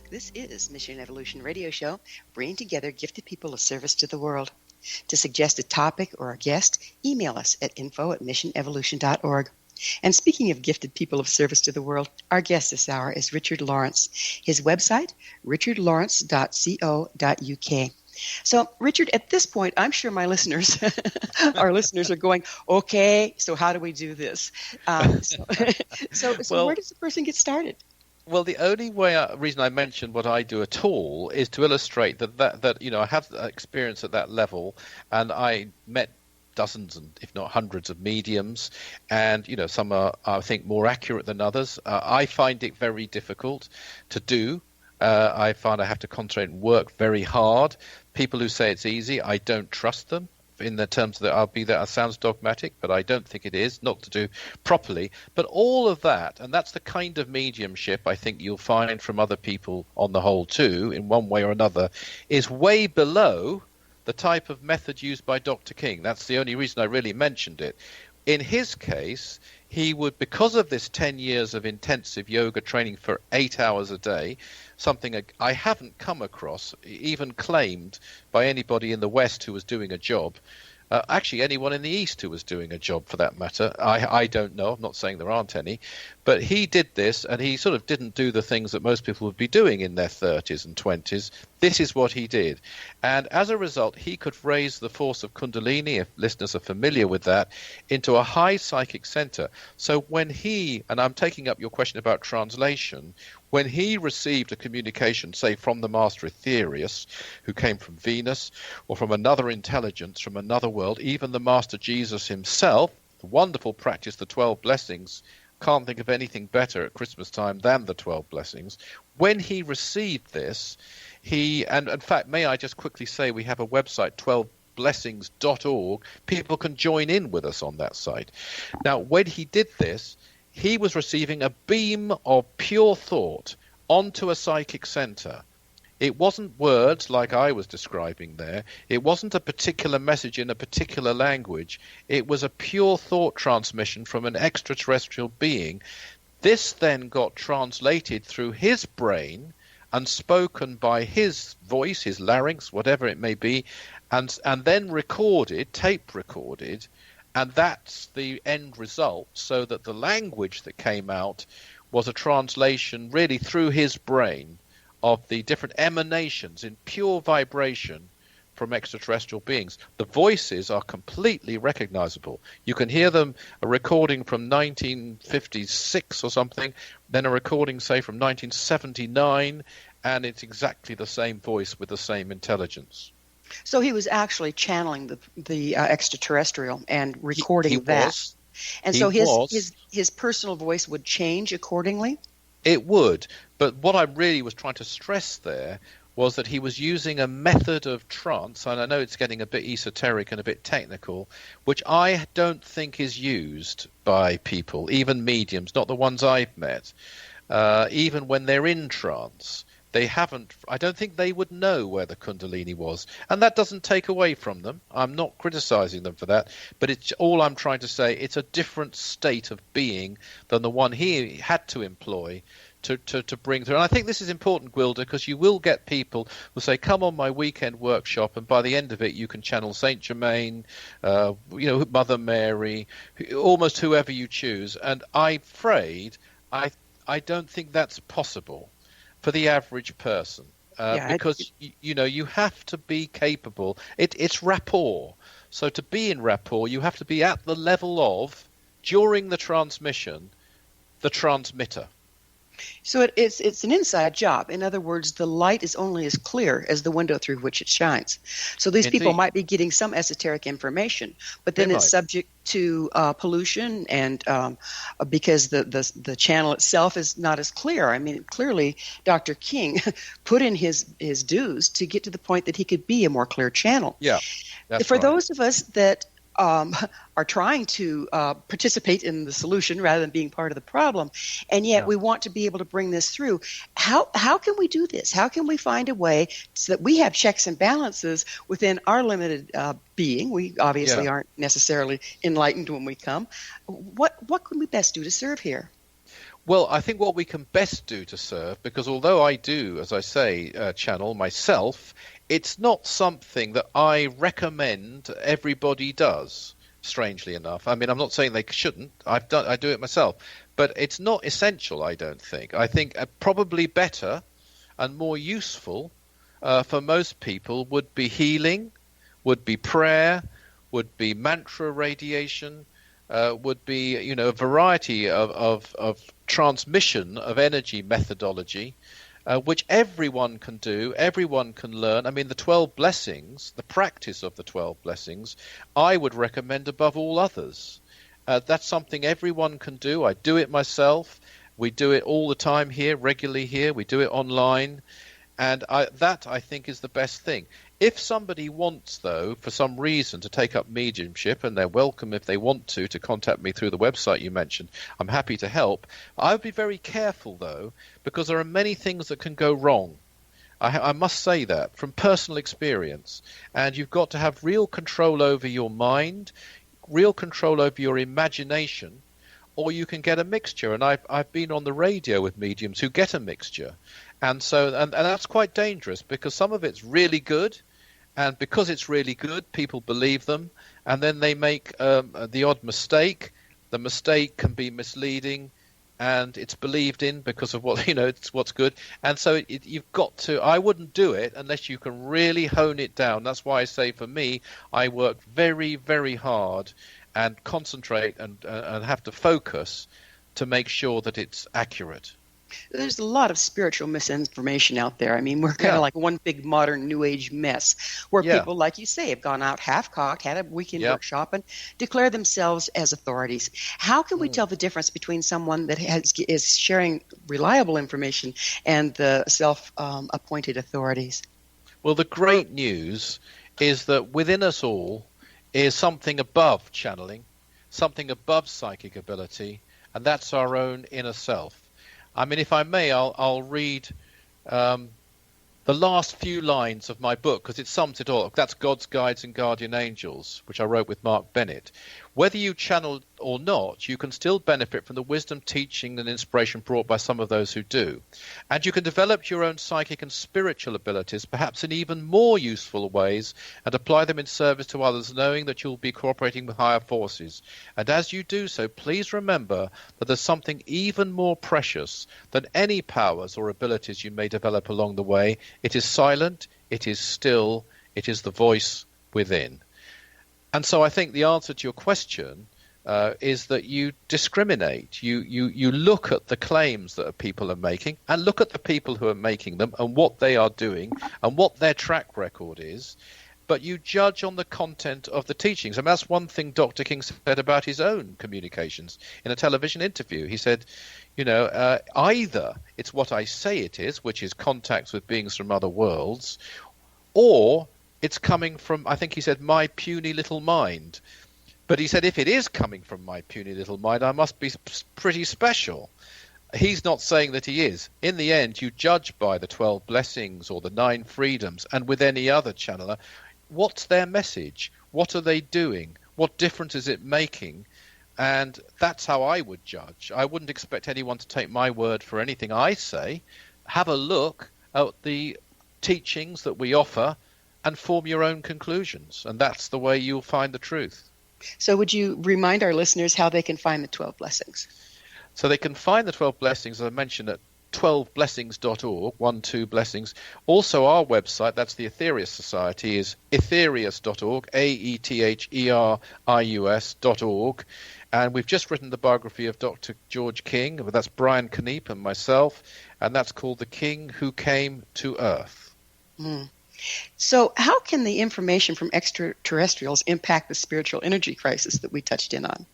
This is Mission Evolution Radio Show, bringing together gifted people of service to the world. To suggest a topic or a guest, email us at info@missionevolution.org. And speaking of gifted people of service to the world, our guest this hour is Richard Lawrence. His website, richardlawrence.co.uk. So, Richard, at this point, I'm sure my listeners, our listeners are going, okay, so how do we do this? So where does the person get started? Well, the only reason I mentioned what I do at all is to illustrate that I have experience at that level, and I met dozens and if not hundreds of mediums, and some are, I think, more accurate than others. I find it very difficult to do. I find I have to concentrate and work very hard. People who say it's easy, I don't trust them. In the terms that that sounds dogmatic, but I don't think it is, not to do properly. But all of that, and that's the kind of mediumship I think you'll find from other people on the whole too, in one way or another, is way below the type of method used by Dr. King. That's the only reason I really mentioned it. in his case, he would, because of this 10 years of intensive yoga training for 8 hours a day, something I haven't come across, even claimed by anybody in the West who was doing a job. Actually, anyone in the East who was doing a job, for that matter. I don't know. I'm not saying there aren't any. But he did this, and he sort of didn't do the things that most people would be doing in their 30s and 20s. This is what he did. And as a result, he could raise the force of Kundalini, if listeners are familiar with that, into a high psychic center. So when he, and I'm taking up your question about translation, when he received a communication, say, from the master Aetherius, who came from Venus, or from another intelligence, from another world, even the master Jesus himself, the wonderful practice, the 12 blessings, can't think of anything better at Christmas time than the 12 blessings. When he received this, and in fact, may I just quickly say, we have a website, 12blessings.org. People can join in with us on that site. Now, when he did this, he was receiving a beam of pure thought onto a psychic center. It wasn't words like I was describing there. It wasn't a particular message in a particular language. It was a pure thought transmission from an extraterrestrial being. This then got translated through his brain and spoken by his voice, his larynx, whatever it may be, and then recorded, tape recorded. And that's the end result, so that the language that came out was a translation really through his brain of the different emanations in pure vibration from extraterrestrial beings. The voices are completely recognizable. You can hear them, a recording from 1956 or something, then a recording, say, from 1979, and it's exactly the same voice with the same intelligence. So he was actually channeling the extraterrestrial and recording that. Was. And so his personal voice would change accordingly? It would. But what I really was trying to stress there was that he was using a method of trance, and I know it's getting a bit esoteric and a bit technical, which I don't think is used by people, even mediums, not the ones I've met, even when they're in trance. I don't think they would know where the Kundalini was. And that doesn't take away from them. I'm not criticizing them for that. But it's all I'm trying to say, it's a different state of being than the one he had to employ to bring through. And I think this is important, Gwilda, because you will get people who say, come on my weekend workshop, and by the end of it you can channel Saint Germain, Mother Mary, almost whoever you choose. And I'm afraid I don't think that's possible for the average person, because you have to be capable. It's rapport. So to be in rapport, you have to be at the level of, during the transmission, the transmitter. So it's an inside job. In other words, the light is only as clear as the window through which it shines. So these people might be getting some esoteric information, but then it's subject to pollution, and because the channel itself is not as clear. I mean, clearly, Dr. King put in his dues to get to the point that he could be a more clear channel. Yeah, that's For right. those of us that are trying to participate in the solution rather than being part of the problem, and yet we want to be able to bring this through. How can we do this? How can we find a way so that we have checks and balances within our limited being? We obviously aren't necessarily enlightened when we come. What can we best do to serve here? Well, I think what we can best do to serve, because although I do, as I say, channel myself, it's not something that I recommend everybody does, strangely enough. I mean, I'm not saying they shouldn't. I do it myself. But it's not essential, I don't think. I think probably better and more useful for most people would be healing, would be prayer, would be mantra radiation, would be, a variety of transmission of energy methodology, which everyone can do, everyone can learn. I mean, the 12 blessings, the practice of the 12 blessings, I would recommend above all others. That's something everyone can do. I do it myself. We do it all the time here, regularly here. We do it online. And that, I think, is the best thing. If somebody wants, though, for some reason to take up mediumship, and they're welcome if they want to contact me through the website you mentioned, I'm happy to help. I would be very careful, though, because there are many things that can go wrong. I must say that from personal experience. And you've got to have real control over your mind. real control over your imagination, or you can get a mixture. And I've been on the radio with mediums who get a mixture. And that's quite dangerous, because some of it's really good, and because it's really good, people believe them, and then they make the odd mistake. The mistake can be misleading, and it's believed in because of what, it's what's good. And so you've got to, I wouldn't do it unless you can really hone it down. That's why I say, for me, I work very, very hard and concentrate and have to focus to make sure that it's accurate. There's a lot of spiritual misinformation out there. I mean, we're kind of like one big modern New Age mess where people, like you say, have gone out half-cocked, had a weekend workshop, and declare themselves as authorities. How can we tell the difference between someone that is sharing reliable information and the self-appointed authorities? Well, the great news is that within us all is something above channeling, something above psychic ability, and that's our own inner self. I mean, if I may, I'll read the last few lines of my book, because it sums it all. That's God's Guides and Guardian Angels, which I wrote with Mark Bennett. Whether you channel or not, you can still benefit from the wisdom, teaching, and inspiration brought by some of those who do. And you can develop your own psychic and spiritual abilities, perhaps in even more useful ways, and apply them in service to others, knowing that you'll be cooperating with higher forces. And as you do so, please remember that there's something even more precious than any powers or abilities you may develop along the way. It is silent, it is still, it is the voice within. And so I think the answer to your question is that you discriminate. You look at the claims that people are making, and look at the people who are making them and what they are doing and what their track record is, but you judge on the content of the teachings. And that's one thing Dr. King said about his own communications in a television interview. He said, either it's what I say it is, which is contacts with beings from other worlds, or it's coming from, I think he said, my puny little mind. But he said, if it is coming from my puny little mind, I must be pretty special. He's not saying that he is. In the end, you judge by the 12 blessings or the 9 freedoms, and with any other channeler, what's their message? What are they doing? What difference is it making? And that's how I would judge. I wouldn't expect anyone to take my word for anything I say. Have a look at the teachings that we offer and form your own conclusions. And that's the way you'll find the truth. So would you remind our listeners how they can find the 12 blessings? So they can find the 12 blessings, as I mentioned, at 12blessings.org, 12 blessings. Also our website, that's the Aetherius Society, is aetherius.org, aetherius.org. And we've just written the biography of Dr. George King, that's Brian Kneep and myself, and that's called The King Who Came to Earth. So how can the information from extraterrestrials impact the spiritual energy crisis that we touched in on?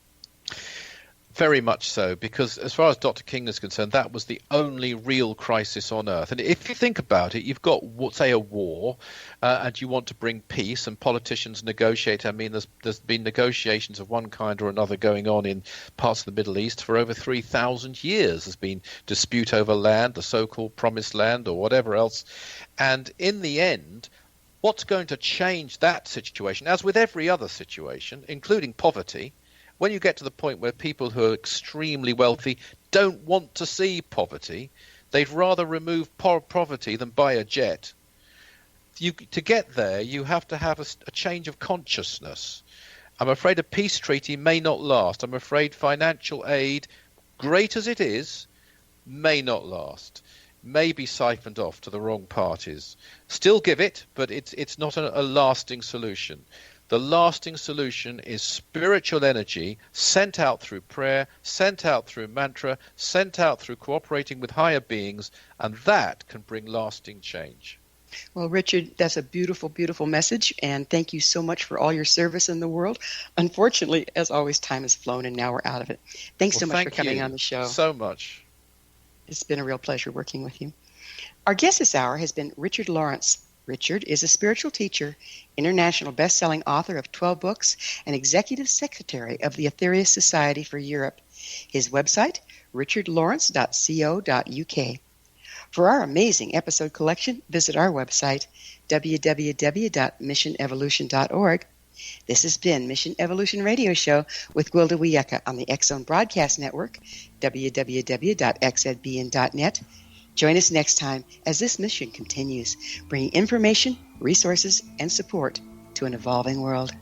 Very much so, because as far as Dr. King is concerned, that was the only real crisis on Earth. And if you think about it, you've got, say, a war, and you want to bring peace, and politicians negotiate. I mean, there's been negotiations of one kind or another going on in parts of the Middle East for over 3,000 years. There's been dispute over land, the so-called promised land, or whatever else. And in the end, what's going to change that situation, as with every other situation, including poverty, when you get to the point where people who are extremely wealthy don't want to see poverty, they'd rather remove poverty than buy a jet. To get there, you have to have a change of consciousness. I'm afraid a peace treaty may not last. I'm afraid financial aid, great as it is, may not last. May be siphoned off to the wrong parties. Still give it, but it's not a lasting solution. The lasting solution is spiritual energy sent out through prayer, sent out through mantra, sent out through cooperating with higher beings, and that can bring lasting change. Well, Richard, that's a beautiful, beautiful message, and thank you so much for all your service in the world. Unfortunately, as always, time has flown, and now we're out of it. Thanks so much for coming on the show. So much. It's been a real pleasure working with you. Our guest this hour has been Richard Lawrence. Richard is a spiritual teacher, international best-selling author of 12 books, and executive secretary of the Aetherius Society for Europe. His website, richardlawrence.co.uk. For our amazing episode collection, visit our website, www.missionevolution.org. This has been Mission Evolution Radio Show with Gwilda Wiyaka on the X Zone Broadcast Network, www.xzbn.net. Join us next time as this mission continues, bringing information, resources, and support to an evolving world.